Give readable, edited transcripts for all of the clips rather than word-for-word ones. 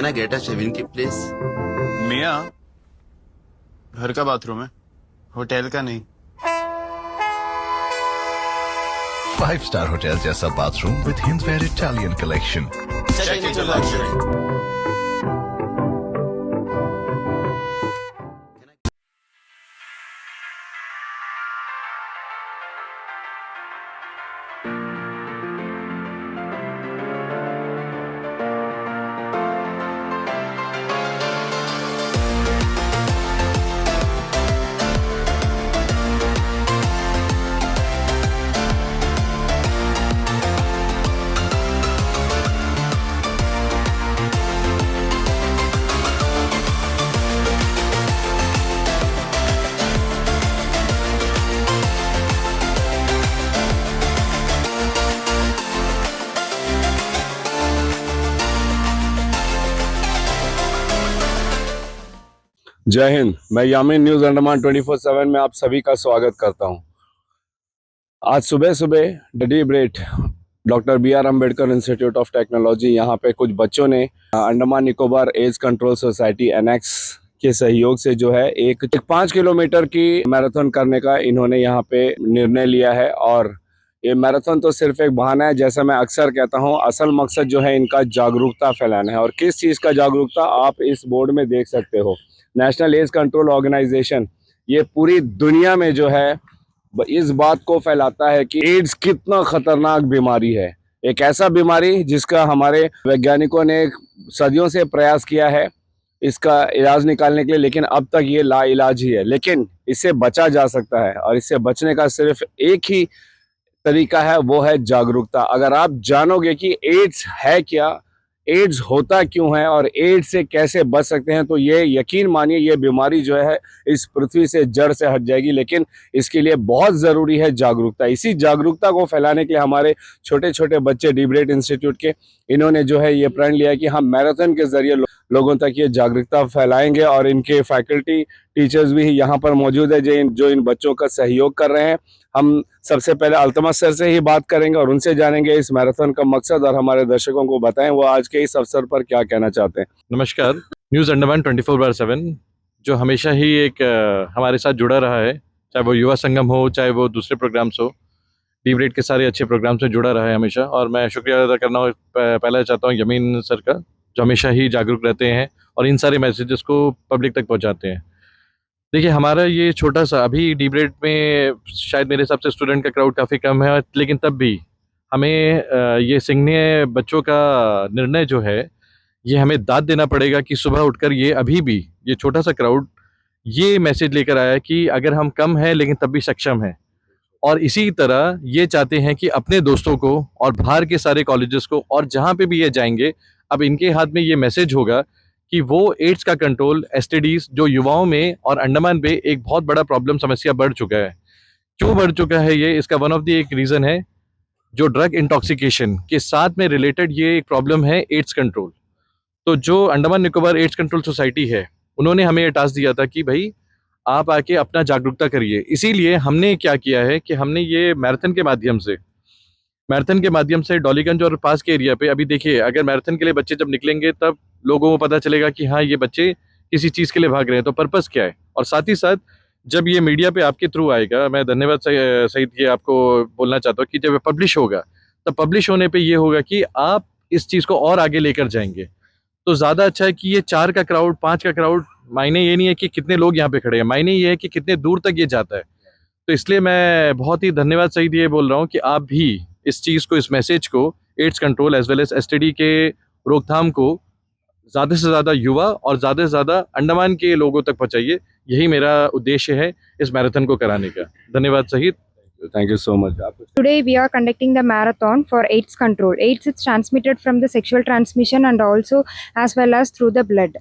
Can I get a shaving kit, please? मियाँ, घर का बाथरूम है, होटल का नहीं। 5-star hotel जैसा bathroom with Hindware Italian collection. Check into luxury. जय हिंद। मैं यामीन न्यूज़ अंडमान 24/7 में आप सभी का स्वागत करता हूं। आज सुबह सुबह डीब्रेट doctor BR Ambedkar institute of technology यहाँ पे कुछ बच्चों ने Andaman Nicobar AIDS control society annex के सहयोग से जो है एक 5 किलोमीटर की मैराथन करने का इन्होंने यहाँ पे निर्णय लिया है। और ये मैराथन तो सिर्फ एक बहाना है, जैसा मैं अक्सर कहता हूँ। असल मकसद जो है इनका जागरूकता फैलाना है। और किस चीज़ का जागरूकता आप इस बोर्ड में देख सकते हो। नेशनल एज कंट्रोल ऑर्गेनाइजेशन ये पूरी दुनिया में जो है इस बात को फैलाता है कि एड्स कितना खतरनाक बीमारी है। एक ऐसा बीमारी जिसका हमारे वैज्ञानिकों ने सदियों से प्रयास किया है इसका इलाज निकालने के लिए, लेकिन अब तक ये लाइलाज ही है। लेकिन इससे बचा जा सकता है और इससे बचने का सिर्फ एक ही तरीका है, वो है जागरूकता। अगर आप जानोगे कि एड्स है क्या, एड्स होता क्यों है और एड्स से कैसे बच सकते हैं, तो ये यकीन मानिए ये बीमारी जो है इस पृथ्वी से जड़ से हट जाएगी। लेकिन इसके लिए बहुत ज़रूरी है जागरूकता। इसी जागरूकता को फैलाने के लिए हमारे छोटे छोटे बच्चे डीब्रेट इंस्टीट्यूट के इन्होंने जो है ये प्रण लिया कि हम मैराथन के ज़रिए लोगों तक ये जागरूकता फैलाएंगे। और इनके फैकल्टी टीचर्स भी यहाँ पर मौजूद है जो इन बच्चों का सहयोग कर रहे हैं। हम सबसे पहले अल्तमस सर से ही बात करेंगे और उनसे जानेंगे इस मैराथन का मकसद, और हमारे दर्शकों को बताएं वो आज के इस अवसर पर क्या कहना चाहते हैं। नमस्कार। न्यूज़ अंडमान 24/7 जो हमेशा ही एक हमारे साथ जुड़ा रहा है, चाहे वो युवा संगम हो, चाहे वो दूसरे प्रोग्राम्स हो, डीब्रेट के सारे अच्छे प्रोग्राम्स में जुड़ा रहा है हमेशा। और मैं शुक्रिया अदा करना पहले चाहता हूँ यमीन सर का, जो हमेशा ही जागरूक रहते हैं और इन सारे मैसेजेस को पब्लिक तक पहुँचाते हैं। देखिए, हमारा ये छोटा सा अभी डीब्रेट में शायद मेरे हिसाब से स्टूडेंट का क्राउड काफ़ी कम है, लेकिन तब भी हमें ये सीखने बच्चों का निर्णय जो है ये हमें दाद देना पड़ेगा कि सुबह उठकर ये अभी भी ये छोटा सा क्राउड ये मैसेज लेकर आया कि अगर हम कम हैं लेकिन तब भी सक्षम हैं। और इसी तरह ये चाहते हैं कि अपने दोस्तों को और बाहर के सारे कॉलेजेस को और जहाँ पे भी ये जाएंगे, अब इनके हाथ में ये मैसेज होगा कि वो एड्स का कंट्रोल, एसटीडीज जो युवाओं में और अंडमान पे एक बहुत बड़ा प्रॉब्लम समस्या बढ़ चुका है। क्यों बढ़ चुका है ये, इसका वन ऑफ द एक रीज़न है जो ड्रग इंटॉक्सिकेशन के साथ में रिलेटेड ये एक प्रॉब्लम है एड्स कंट्रोल। तो जो Andaman Nicobar AIDS control society है उन्होंने हमें ये टास्क दिया था कि भाई आप आके अपना जागरूकता करिए। इसीलिए हमने क्या किया है कि हमने ये मैराथन के माध्यम से डॉलीगंज और पास के एरिया पे, अभी देखिए अगर मैराथन के लिए बच्चे जब निकलेंगे तब लोगों को पता चलेगा कि हाँ ये बच्चे किसी चीज़ के लिए भाग रहे हैं, तो पर्पस क्या है। और साथ ही साथ जब ये मीडिया पे आपके थ्रू आएगा, मैं धन्यवाद सहित ये आपको बोलना चाहता हूँ कि जब पब्लिश होगा तब पब्लिश होने पे ये होगा कि आप इस चीज़ को और आगे लेकर जाएंगे। तो ज़्यादा अच्छा है कि ये 4 का क्राउड, 5 का क्राउड, मायने ये नहीं है कि कितने लोग यहाँ पे खड़े हैं, मायने ये है कि कितने दूर तक ये जाता है। तो इसलिए मैं बहुत ही धन्यवाद सहित ये बोल रहा हूँ कि आप भी इस चीज़ को, इस मैसेज को, AIDS control as well as STD के रोकथाम को ज़्यादा से ज़्यादा युवा और ज़्यादा से ज़्यादा अंडमान के लोगों तक पहुँचाइए। यही मेरा उद्देश्य है इस मैराथन को कराने का। धन्यवाद सहित। Thank you so much. Today we are conducting the marathon for AIDS control. AIDS is transmitted from the sexual transmission and also as well as through the blood.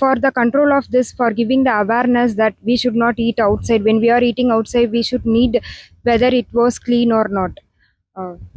For the control of this, for giving the awareness that we should not eat outside. When we are eating outside, we should need whether it was clean or not.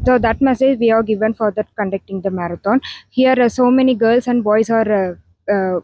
So that message we are given for that conducting the marathon. Here so many girls and boys are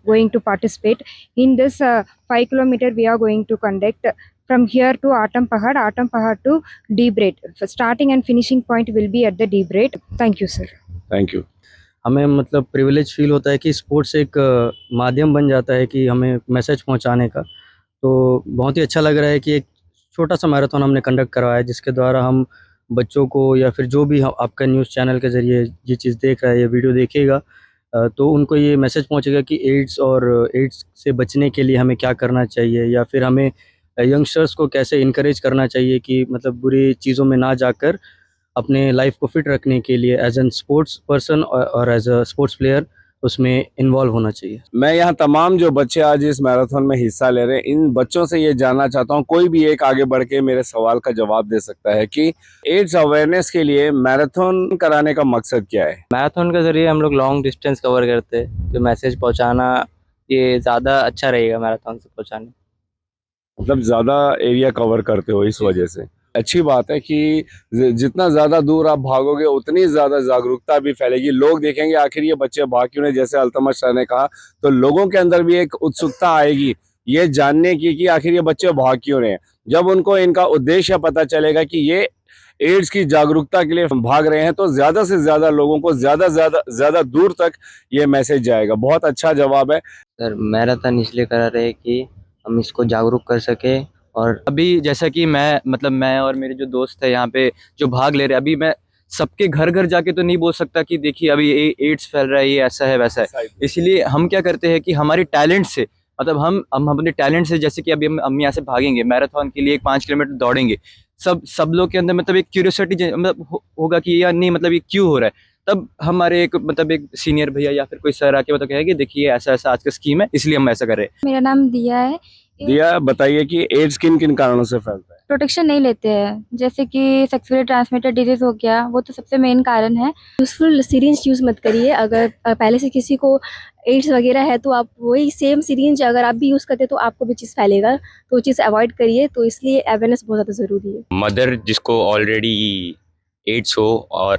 going to participate in this 5 kilometer. We are going to conduct from here to Atam Pahad to Deebret. Starting and finishing point will be at the Deebret. Thank you, sir. Thank you. हमें मतलब privilege feel होता है कि sports एक माध्यम बन जाता है कि हमें मैसेज पहुंचाने का। तो बहुत ही अच्छा लग रहा है कि एक छोटा सा मैराथन हमने कंडक्ट करवाया है, जिसके द्वारा हम बच्चों को या फिर जो भी आपका न्यूज़ चैनल के ज़रिए ये चीज़ देख रहा है, ये वीडियो देखेगा, तो उनको ये मैसेज पहुंचेगा कि एड्स और एड्स से बचने के लिए हमें क्या करना चाहिए, या फिर हमें यंगस्टर्स को कैसे इनकरेज करना चाहिए कि मतलब बुरी चीज़ों में ना जाकर अपने लाइफ को फिट रखने के लिए एज एन स्पोर्ट्स पर्सन और एज अ स्पोर्ट्स प्लेयर उसमें इन्वॉल्व होना चाहिए। मैं यहाँ तमाम जो बच्चे आज इस मैराथन में हिस्सा ले रहे हैं, इन बच्चों से ये जानना चाहता हूँ, कोई भी एक आगे बढ़ के मेरे सवाल का जवाब दे सकता है कि एड्स अवेयरनेस के लिए मैराथन कराने का मकसद क्या है? मैराथन के ज़रिए हम लोग लॉन्ग डिस्टेंस कवर करते हैं, तो मैसेज पहुंचाना ये ज़्यादा अच्छा रहेगा मैराथन से पहुंचाने। मतलब ज्यादा एरिया कवर करते हो, इस वजह से अच्छी बात है कि जितना ज्यादा दूर आप भागोगे उतनी ज्यादा जागरूकता भी फैलेगी। लोग देखेंगे आखिर ये बच्चे भाग क्यों नहीं, जैसे अल्तमश सर ने कहा, तो लोगों के अंदर भी एक उत्सुकता आएगी ये जानने की कि आखिर ये बच्चे भाग क्यों रहे हैं। जब उनको इनका उद्देश्य पता चलेगा कि ये एड्स की जागरूकता के लिए भाग रहे हैं, तो ज्यादा से ज्यादा लोगों को ज्यादा दूर तक ये मैसेज जाएगा। बहुत अच्छा जवाब है सर, मैराथन इसलिए करा रहे हैं कि हम इसको जागरूक कर सके। और अभी जैसा कि मैं और मेरे जो दोस्त है यहाँ पे जो भाग ले रहे हैं, अभी मैं सबके घर घर जाके तो नहीं बोल सकता कि देखिए अभी ये एड्स फैल रहा है, ये ऐसा है वैसा है। इसलिए हम क्या करते हैं कि हमारे टैलेंट से, मतलब हम अपने टैलेंट से, जैसे कि अभी हम यहाँ से भागेंगे मैराथन के लिए 5 किलोमीटर दौड़ेंगे, सब लोग के अंदर मतलब एक क्यूरियोसिटी मतलब होगा कि यार नहीं मतलब ये क्यों हो रहा है। तब हमारे एक सीनियर भैया या फिर कोई सर आके मतलब कहेंगे देखिए ऐसा ऐसा आज का स्कीम है, इसलिए हम ऐसा कर रहे हैं। मेरा नाम दिया है। दिया, बताइए कि एड्स किन किन कारणों से फैलता है? प्रोटेक्शन नहीं लेते हैं, जैसे कि सेक्सुअली ट्रांसमिटेड डिजीज हो गया, वो तो सबसे मेन कारण है। यूजफुल सिरिंज यूज़ मत करिए। अगर पहले से किसी को एड्स वगैरह है तो आप वही सेम सिरिंज अगर आप भी यूज़ करते तो आपको भी चीज़ फैलेगा, तो वो चीज़ अवॉइड करिए। तो इसलिए अवेयरनेस बहुत ज़्यादा ज़रूरी है। मदर जिसको ऑलरेडी एड्स हो और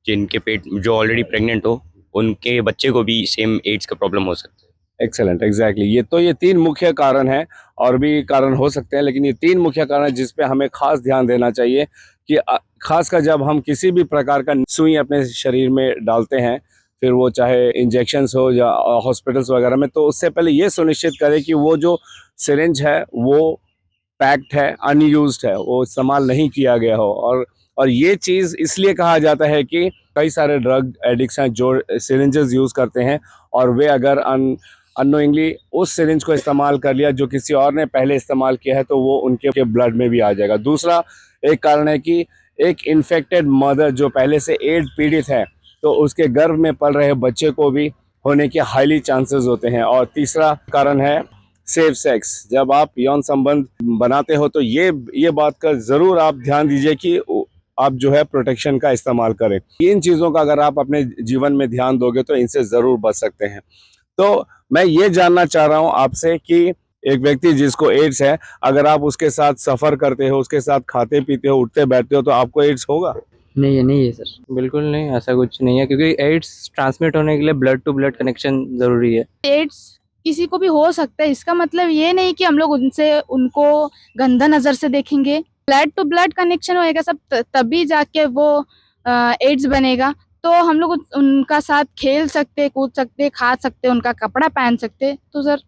जिनके पेट जो ऑलरेडी प्रेग्नेंट हो, उनके बच्चे को भी सेम एड्स का प्रॉब्लम हो सकता है। Excellent, exactly. ये 3 मुख्य कारण हैं, और भी कारण हो सकते हैं, लेकिन ये 3 मुख्य कारण हैं जिस पे हमें खास ध्यान देना चाहिए कि खासकर जब हम किसी भी प्रकार का सुई अपने शरीर में डालते हैं, फिर वो चाहे इंजेक्शंस हो या हॉस्पिटल्स वगैरह में, तो उससे पहले ये सुनिश्चित करें कि वो जो सिरिंज है वो पैक्ड है, अनयूज्ड है, वो इस्तेमाल नहीं किया गया हो। और ये चीज़ इसलिए कहा जाता है कि कई सारे ड्रग एडिक्ट्स हैं जो सिरिंजेस यूज़ करते हैं, और वे अगर अननोइंगली उस सिरिंज को इस्तेमाल कर लिया जो किसी और ने पहले इस्तेमाल किया है, तो वो उनके ब्लड में भी आ जाएगा। दूसरा एक कारण है कि एक इन्फेक्टेड मदर जो पहले से एड्स पीड़ित है, तो उसके गर्भ में पल रहे बच्चे को भी होने के हाईली चांसेस होते हैं। और तीसरा कारण है सेफ सेक्स। जब आप यौन संबंध बनाते हो तो ये बात का ज़रूर आप ध्यान दीजिए कि आप जो है प्रोटेक्शन का इस्तेमाल करें। इन चीज़ों का अगर आप अपने जीवन में ध्यान दोगे तो इनसे ज़रूर बच सकते हैं। तो मैं ये जानना चाह रहा हूँ आपसे कि एक व्यक्ति जिसको एड्स है, अगर आप उसके साथ सफ़र करते हो, उसके साथ खाते पीते हो, उठते बैठते हो, तो आपको एड्स होगा? नहीं है सर, बिल्कुल नहीं, ऐसा कुछ नहीं है, क्योंकि एड्स ट्रांसमिट होने के लिए ब्लड टू ब्लड कनेक्शन ज़रूरी है। एड्स किसी को भी हो सकता है, इसका मतलब ये नहीं कि हम लोग उनको गंदा नज़र से देखेंगे। ब्लड टू ब्लड कनेक्शन होएगा सब, तभी जाके वो एड्स बनेगा। तो हम लोग उनका साथ खेल सकते, कूद सकते, खा सकते, उनका कपड़ा पहन सकते। तो सर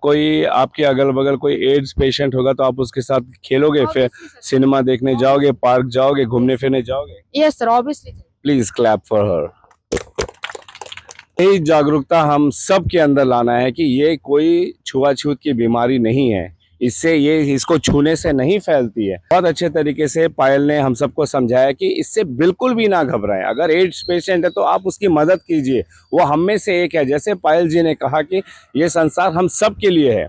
कोई आपके अगल बगल कोई एड्स पेशेंट होगा तो आप उसके साथ खेलोगे, फिर सिनेमा देखने जाओगे, पार्क जाओगे, घूमने फिरने जाओगे? Yes sir, obviously. Please clap for her. यही जागरूकता हम सब के अंदर लाना है कि ये कोई छुआछूत की बीमारी नहीं है, इसको छूने से नहीं फैलती है। बहुत अच्छे तरीके से पायल ने हम सबको समझाया कि इससे बिल्कुल भी ना घबराएं। अगर एड्स पेशेंट है तो आप उसकी मदद कीजिए, वो हम में से एक है। जैसे पायल जी ने कहा कि ये संसार हम सब के लिए है।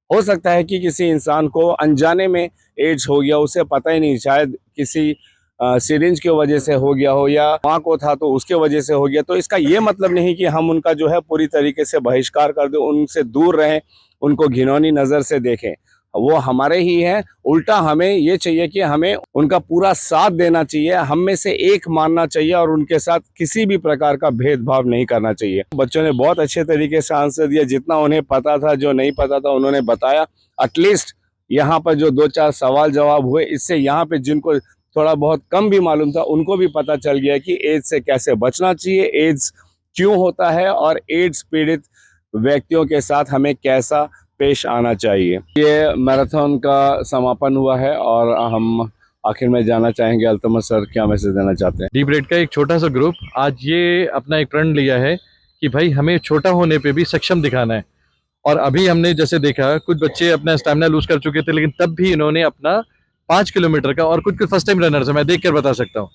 हो सकता है कि किसी इंसान को अनजाने में एड्स हो गया, उसे पता ही नहीं, शायद किसी सिरिंज की वजह से हो गया हो, या माँ को था तो उसके वजह से हो गया। तो इसका ये मतलब नहीं कि हम उनका जो है पूरी तरीके से बहिष्कार कर दें, उनसे दूर रहें, उनको घिनौनी नज़र से देखें। वो हमारे ही हैं। उल्टा हमें ये चाहिए कि हमें उनका पूरा साथ देना चाहिए, हम में से एक मानना चाहिए, और उनके साथ किसी भी प्रकार का भेदभाव नहीं करना चाहिए। बच्चों ने बहुत अच्छे तरीके से आंसर दिया, जितना उन्हें पता था, जो नहीं पता था उन्होंने बताया। एटलीस्ट यहाँ पर जो 2-4 सवाल जवाब हुए, इससे यहाँ पे जिनको थोड़ा बहुत कम भी मालूम था उनको भी पता चल गया कि एड्स से कैसे बचना चाहिए, एड्स क्यों होता है और एड्स पीड़ित व्यक्तियों के साथ हमें कैसा पेश आना चाहिए। ये मैराथन का समापन हुआ है और हम आखिर में जानना चाहेंगे अल्तमश सर क्या मैसेज देना चाहते हैं। डी ब्रेड का एक छोटा सा ग्रुप आज ये अपना एक प्रण लिया है कि भाई हमें छोटा होने पे भी सक्षम दिखाना है। और अभी हमने जैसे देखा कुछ बच्चे अपना स्टैमिना लूज कर चुके थे, लेकिन तब भी इन्होंने अपना 5 किलोमीटर का, और कुछ फर्स्ट टाइम रनर्स है, मैं देख कर बता सकता हूँ,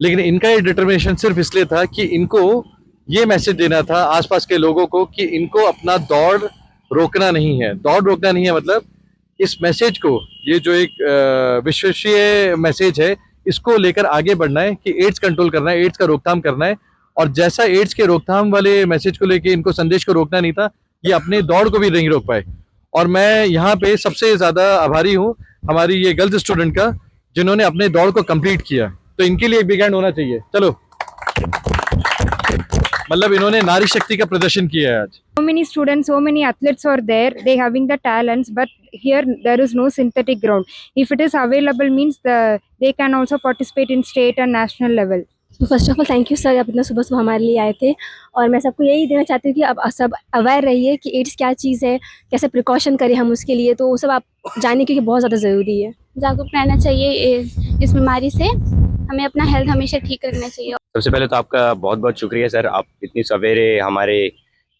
लेकिन इनका ये डिटर्मिनेशन सिर्फ इसलिए था कि इनको ये मैसेज देना था आसपास के लोगों को कि इनको अपना दौड़ रोकना नहीं है। दौड़ रोकना नहीं है मतलब इस मैसेज को, ये जो एक विश्वसनीय मैसेज है, इसको लेकर आगे बढ़ना है कि एड्स कंट्रोल करना है, एड्स का रोकथाम करना है। और जैसा एड्स के रोकथाम वाले मैसेज को लेके इनको संदेश को रोकना नहीं था, ये अपने दौड़ को भी नहीं रोक पाए। और मैं यहाँ पे सबसे ज़्यादा आभारी हूँ हमारी ये गर्ल्स स्टूडेंट का, जिन्होंने अपने दौड़ को कंप्लीट किया। तो इनके लिए एक बिग हैंड होना चाहिए। चलो, मतलब इन्होंने नारी शक्ति का प्रदर्शन किया है आज। So many students, so many athletes are there. They having the talents, but here there is no synthetic ground. If it is available, means they can also participate in state and national level. तो first of all thank you sir, आप इतना सुबह सुबह हमारे लिए आए थे। और मैं सबको यही देना चाहती हूँ कि अब सब अवेयर रहिए कि एड्स क्या चीज़ है, कैसे प्रिकॉशन करें हम उसके लिए, तो वो सब आप जानिए क्योंकि बहुत ज़्यादा ज़रूरी है। जागरूक रहना चाहिए इस बीमारी से, हमें अपना हेल्थ हमेशा ठीक रखना चाहिए। सबसे पहले तो आपका बहुत बहुत शुक्रिया सर, आप इतनी सवेरे हमारे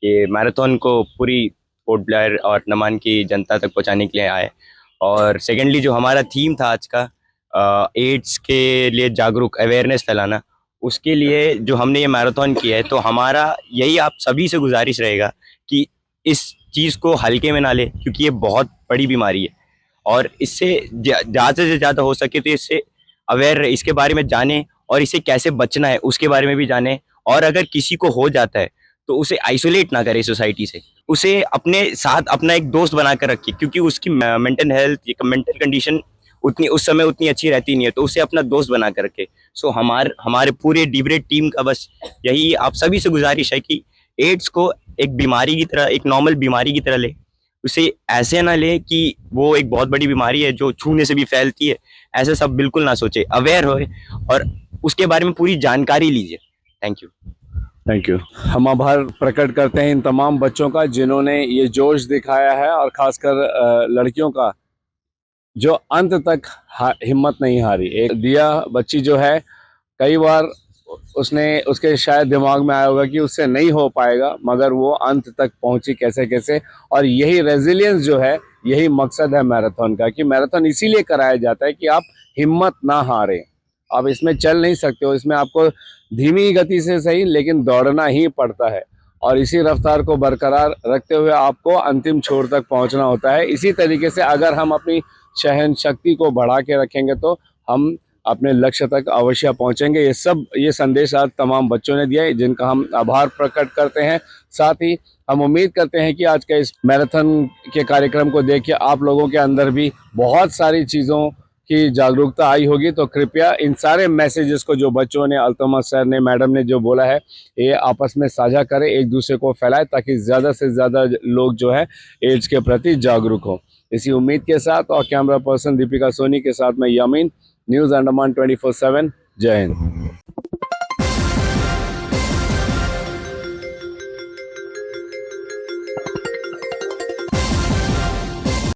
ये मैराथन को पूरी पोर्ट ब्लेयर और नमान की जनता तक पहुंचाने के लिए आए। और सेकेंडली जो हमारा थीम था आज का एड्स के लिए जागरूक अवेयरनेस फैलाना, उसके लिए जो हमने ये मैराथन किया है, तो हमारा यही आप सभी से गुजारिश रहेगा कि इस चीज़ को हल्के में ना ले, क्योंकि ये बहुत बड़ी बीमारी है और इससे ज़्यादा से ज़्यादा हो सके तो इससे अवेयर, इसके बारे में जाने और इसे कैसे बचना है उसके बारे में भी जाने। और अगर किसी को हो जाता है तो उसे आइसोलेट ना करे सोसाइटी से, उसे अपने साथ अपना एक दोस्त बना कर रखे, क्योंकि उसकी मेंटल हेल्थ, मेंटल कंडीशन उतनी उस समय उतनी अच्छी रहती नहीं है, तो उसे अपना दोस्त बना कर रखे। सो हमारे पूरे डी ब्रेड टीम का बस यही आप सभी से गुजारिश है कि एड्स को एक बीमारी की तरह, एक नॉर्मल बीमारी की तरह ले, उसे ऐसे ना ले कि वो एक बहुत बड़ी बीमारी है जो छूने से भी फैलती है। ऐसे सब बिल्कुल ना सोचे, अवेयर होए और उसके बारे में पूरी जानकारी लीजिए। Thank you. Thank you. हम आभार प्रकट करते हैं इन तमाम बच्चों का जिन्होंने ये जोश दिखाया है, और खासकर लड़कियों का जो अंत तक हिम्मत नहीं हारी। एक दिया बच्ची जो है, कई बार उसके शायद दिमाग में आया होगा कि उससे नहीं हो पाएगा, मगर वो अंत तक पहुंची कैसे कैसे। और यही रेजिलियंस जो है, यही मकसद है मैराथन का, कि मैराथन इसीलिए कराया जाता है कि आप हिम्मत ना हारें। आप इसमें चल नहीं सकते हो, इसमें आपको धीमी गति से सही लेकिन दौड़ना ही पड़ता है, और इसी रफ्तार को बरकरार रखते हुए आपको अंतिम छोर तक पहुंचना होता है। इसी तरीके से अगर हम अपनी सहन शक्ति को बढ़ा के रखेंगे तो हम अपने लक्ष्य तक अवश्य पहुंचेंगे। ये संदेश आज तमाम बच्चों ने दिया है, जिनका हम आभार प्रकट करते हैं। साथ ही हम उम्मीद करते हैं कि आज का इस मैराथन के कार्यक्रम को देखिए आप लोगों के अंदर भी बहुत सारी चीज़ों की जागरूकता आई होगी। तो कृपया इन सारे मैसेजेस को जो बच्चों ने, अल्तमश सर ने, मैडम ने जो बोला है, ये आपस में साझा करें, एक दूसरे को फैलाएं, ताकि ज़्यादा से ज़्यादा लोग जो है एड्स के प्रति जागरूक हों। इसी उम्मीद के साथ और कैमरा पर्सन दीपिका सोनी के साथ मैं यामीन, न्यूज़ अंडमान 24/7। जय हिंद।